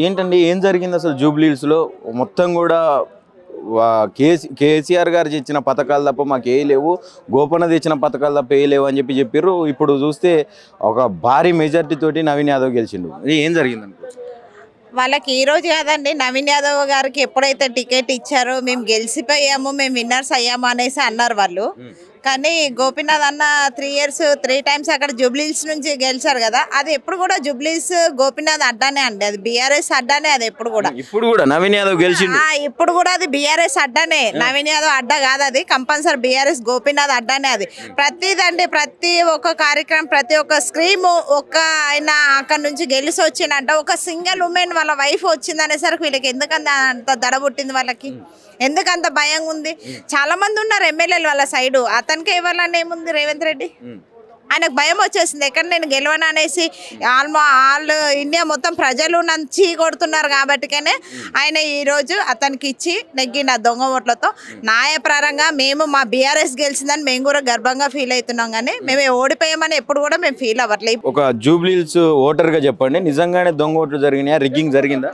ఏంటండి ఏం జరిగింది అసలు జూబ్లీహిల్స్లో? మొత్తం కూడా కేసీఆర్ గారు తెచ్చిన పథకాలు తప్ప మాకు ఏ లేవు, గోపన్న తెచ్చిన పథకాలు తప్ప ఏ లేవు అని చెప్పారు. ఇప్పుడు చూస్తే ఒక భారీ మెజార్టీ తోటి నవీన్ యాదవ్ గెలిచిండు. ఏం జరిగింది అనుకో? వాళ్ళకి ఈ రోజు కాదండి, నవీన్ యాదవ్ గారికి ఎప్పుడైతే టికెట్ ఇచ్చారో మేము గెలిచిపోయాము, మేము విన్నర్స్ అయ్యాము అనేసి అన్నారు వాళ్ళు. కానీ గోపీనాథ్ అన్న 3 years 3 times అక్కడ జూబ్లీహిల్స్ నుంచి గెలిచారు కదా, అది ఎప్పుడు కూడా జూబ్లీహిల్స్ గోపీనాథ్ అడ్డానే అండి, అది బీఆర్ఎస్ అడ్డానే. అది ఎప్పుడు కూడా నవీన్ యాదవ్ గెలిచిండు. ఇప్పుడు కూడా అది బీఆర్ఎస్ అడ్డానే, నవీన్ యాదవ్ అడ్డా కాదు, అది కంపల్సరీ బీఆర్ఎస్ గోపీనాథ్ అడ్డానే. అది ప్రతిదండి, ప్రతి ఒక్క కార్యక్రమం, ప్రతి ఒక్క స్క్రీమ్, ఆయన అక్కడ నుంచి గెలిచి వచ్చిందంట. ఒక సింగిల్ ఉమెన్ వాళ్ళ వైఫ్ వచ్చింది అనేసరికి వీళ్ళకి ఎందుకంత అంత దడబుట్టింది, వాళ్ళకి ఎందుకంత భయం ఉంది. చాలా మంది ఉన్నారు ఎమ్మెల్యేలు వాళ్ళ సైడు, అతనికే ఇవ్వాలని ఏముంది రేవంత్ రెడ్డి, ఆయనకు భయం వచ్చేసింది ఎక్కడ నేను గెలవను అనేసి. ఆల్ ఇండియా మొత్తం ప్రజలు నన్ను చీ కొడుతున్నారు కాబట్టికనే ఆయన ఈరోజు అతనికి ఇచ్చి నెగ్గిన దొంగ ఓట్లతో. న్యాయప్రరంగా మేము మా బీఆర్ఎస్ గెలిచిందని మేము కూడా గర్వంగా ఫీల్ అవుతున్నాం, కానీ మేము ఓడిపోయామని ఎప్పుడు కూడా మేము ఫీల్ అవ్వట్లేదు. ఒక జూబ్లీహిల్స్ ఓటర్గా చెప్పండి, నిజంగానే దొంగ ఓట్లు జరిగినాయా, రిగ్గింగ్ జరిగిందా?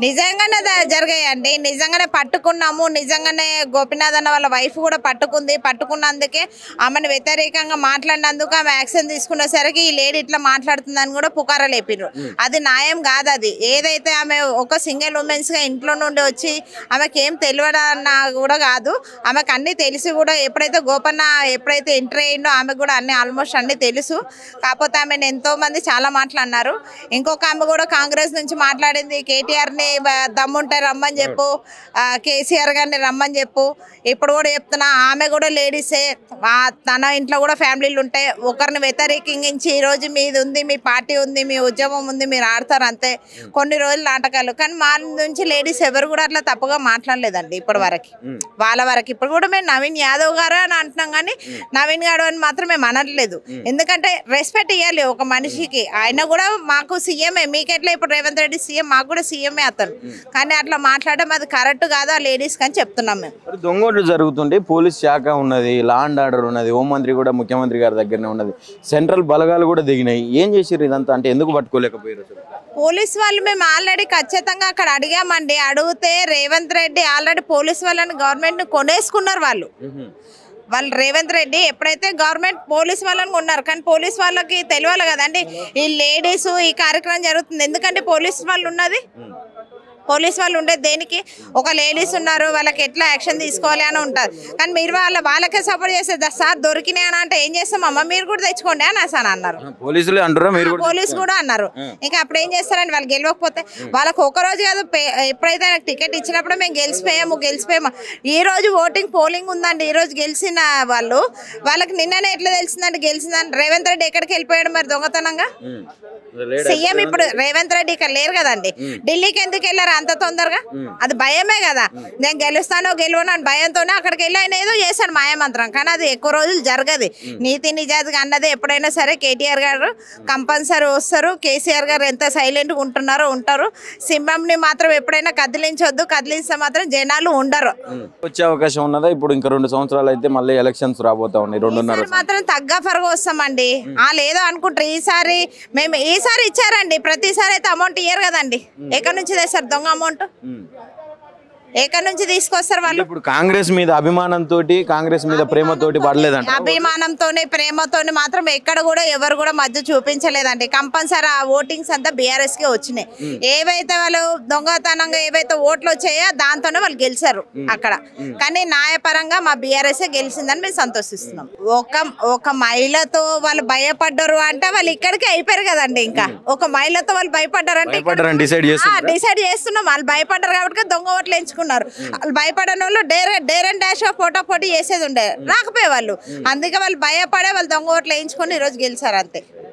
నిజంగానే జరిగాయండి, నిజంగానే పట్టుకున్నాము. నిజంగానే గోపీనాథ్ అన్న వాళ్ళ వైఫ్ కూడా పట్టుకున్నందుకే ఆమెను వ్యతిరేకంగా మాట్లాడినందుకు ఆమె యాక్షన్ తీసుకునేసరికి ఈ లేడీ ఇట్లా మాట్లాడుతుందని కూడా పుకారా లేపిర్రు. అది న్యాయం కాదు. అది ఏదైతే ఆమె ఒక సింగిల్ ఉమెన్స్గా ఇంట్లో నుండి వచ్చి ఆమెకి ఏం తెలియదన్నా కూడా కాదు, ఆమెకు అన్నీ తెలిసి కూడా ఎప్పుడైతే గోపన్న ఎంటర్ అయ్యిండో ఆమెకు కూడా అన్ని ఆల్మోస్ట్ అన్నీ తెలుసు. కాకపోతే ఆమెను ఎంతోమంది చాలా మాట్లాడినారు. ఇంకొక ఆమె కూడా కాంగ్రెస్ నుంచి మాట్లాడింది, కేటీఆర్ని దమ్ముంటే రమ్మని చెప్పు, కేసీఆర్ గారిని రమ్మని చెప్పు. ఇప్పుడు కూడా చెప్తున్నా, ఆమె కూడా లేడీసే, తన ఇంట్లో కూడా ఫ్యామిలీలు ఉంటాయి. ఒకరిని వ్యతిరేకించి ఈరోజు మీది ఉంది, మీ పార్టీ ఉంది, మీ ఉద్యమం ఉంది, మీరు ఆడతారు అంతే, కొన్ని రోజులు నాటకాలు. కానీ మా నుంచి లేడీస్ ఎవరు కూడా అట్లా తప్పుగా మాట్లాడలేదండి ఇప్పటి వరకు, వాళ్ళ వరకు. ఇప్పుడు కూడా మేము నవీన్ యాదవ్ గారు అని అంటున్నాం, కానీ నవీన్ గారు అని మాత్రం మేము అనట్లేదు. ఎందుకంటే రెస్పెక్ట్ ఇవ్వాలి ఒక మనిషికి. ఆయన కూడా మాకు సీఎంఏ, మీకెట్లా ఇప్పుడు రేవంత్ రెడ్డి సీఎం, మాకు కూడా సీఎంఏ అతను. కానీ అట్లా మాట్లాడడం అది కరెక్ట్ కాదు ఆ లేడీస్ అని చెప్తున్నాం మేము. దొంగోట్లు జరుగుతుంటే పోలీస్ శాఖ ఉన్నది, లా అండ్ ఆర్డర్ ఉన్నది, హోంమంత్రి కూడా ముఖ్యమంత్రి గారి దగ్గరనే ఉన్నది, సెంట్రల్ బలగాలు కూడా దిగినాయి. ఏం చేసారు ఇదంతా? అంటే ఎందుకు పట్టుకోలేకపోయారు? పోలీస్ వాళ్ళు మేము ఆల్రెడీ ఖచ్చితంగా అక్కడ అడిగామండి. అడిగితే రేవంత్ రెడ్డి ఆల్రెడీ పోలీస్ వాళ్ళని గవర్నమెంట్ కొనేసుకున్నారు. వాళ్ళు రేవంత్ రెడ్డి ఎప్పుడైతే గవర్నమెంట్ పోలీస్ వాళ్ళని ఉన్నారు, కానీ పోలీస్ వాళ్ళకి తెలియాలి కదండి ఈ లేడీస్ ఈ కార్యక్రమం జరుగుతుంది. ఎందుకంటే పోలీస్ వాళ్ళు ఉన్నది, పోలీస్ వాళ్ళు ఉండేది దేనికి? ఒక లేడీస్ ఉన్నారు, వాళ్ళకి ఎట్లా యాక్షన్ తీసుకోవాలి అని ఉంటుంది. కానీ మీరు వాళ్ళకే సపోర్ట్ చేస్తే సార్ దొరికినాయి అని అంటే ఏం చేస్తామమ్మా, మీరు కూడా తెచ్చుకోండి అని సార్ అన్నారు. పోలీసు కూడా అన్నారు. ఇంకా అప్పుడు ఏం చేస్తారని వాళ్ళు గెలవకపోతే వాళ్ళకి ఒక రోజు కాదు, ఎప్పుడైతే నాకు టికెట్ ఇచ్చినప్పుడు మేము గెలిచిపోయాము. ఈ రోజు పోలింగ్ ఉందండి, ఈ రోజు గెలిచిన వాళ్ళకి నిన్ననే ఎట్లా తెలిసిందండి గెలిచిందని. రేవంత్ రెడ్డి ఎక్కడికి వెళ్ళిపోయాడు మరి దొంగతనంగా? సీఎం ఇప్పుడు రేవంత్ రెడ్డి ఇక్కడ లేరు కదండి, ఢిల్లీకి ఎందుకు వెళ్ళారు అంత తొందరగా? అది భయమే కదా, నేను గెలుస్తానో గెలవను అని భయంతోనే అక్కడికి వెళ్ళి ఆయన ఏదో చేశాడు మాయమంత్రం. కానీ అది ఎక్కువ రోజులు జరగదు. నీతి నిజాయితీగా అన్నది ఎప్పుడైనా సరే కేటీఆర్ గారు కంపల్సరీ వస్తారు. కేసీఆర్ గారు ఎంత సైలెంట్గా ఉంటారు. సింహంని మాత్రం ఎప్పుడైనా కదిలించొద్దు, కదిలిస్తే మాత్రం జనాలు ఉండరు. వచ్చే అవకాశం ఉన్నదా? ఇప్పుడు ఇంకా 2 సంవత్సరాలు అయితే మళ్ళీ ఎలక్షన్స్ రాబోతా ఉన్నాయి, 2.5 మాత్రం తగ్గ ఫరగా వస్తామండి. లేదో అనుకుంటారు, ఈసారి ఇచ్చారండి, ప్రతిసారి అయితే అమౌంట్ ఇయ్యరు కదండి. ఎక్కడి నుంచి తెస్తారు దొంగ అమౌంట్? ఎక్కడి నుంచి తీసుకొస్తారు వాళ్ళు? ఇప్పుడు కాంగ్రెస్ మీద అభిమానంతో, కాంగ్రెస్ మీద ప్రేమతోటి పడలేదండి. అభిమానంతోనే ప్రేమతోని మాత్రం ఎక్కడ కూడా ఎవరు కూడా మధ్య చూపించలేదండి. కంపల్సరీ ఆ ఓటింగ్స్ అంతా బీఆర్ఎస్ కే వచ్చినాయి. ఏవైతే వాళ్ళు దొంగతనంగా ఏవైతే ఓట్లు వచ్చాయో దాంతోనే వాళ్ళు గెలిచారు అక్కడ. కానీ న్యాయపరంగా మా బీఆర్ఎస్ గెలిచిందని మేము సంతోషిస్తున్నాం. ఒక మహిళతో వాళ్ళు భయపడ్డారు అంటే వాళ్ళు ఇక్కడికి అయిపోయారు కదండి. ఇంకా ఒక మహిళతో వాళ్ళు భయపడ్డారు అంటే డిసైడ్ చేస్తున్నాం. వాళ్ళు భయపడ్డారు కాబట్టి దొంగ ఓట్లు ఎంచుకున్నారు. వాళ్ళు భయపడని వాళ్ళు డేర్ అండ్ డాష్ పోటీ చేసేది ఉండే, రాకపోయే వాళ్ళు. అందుకే వాళ్ళు భయపడే వాళ్ళు దొంగ ఓట్లు వేయించుకొని ఈరోజు గెలిచారు అంతే.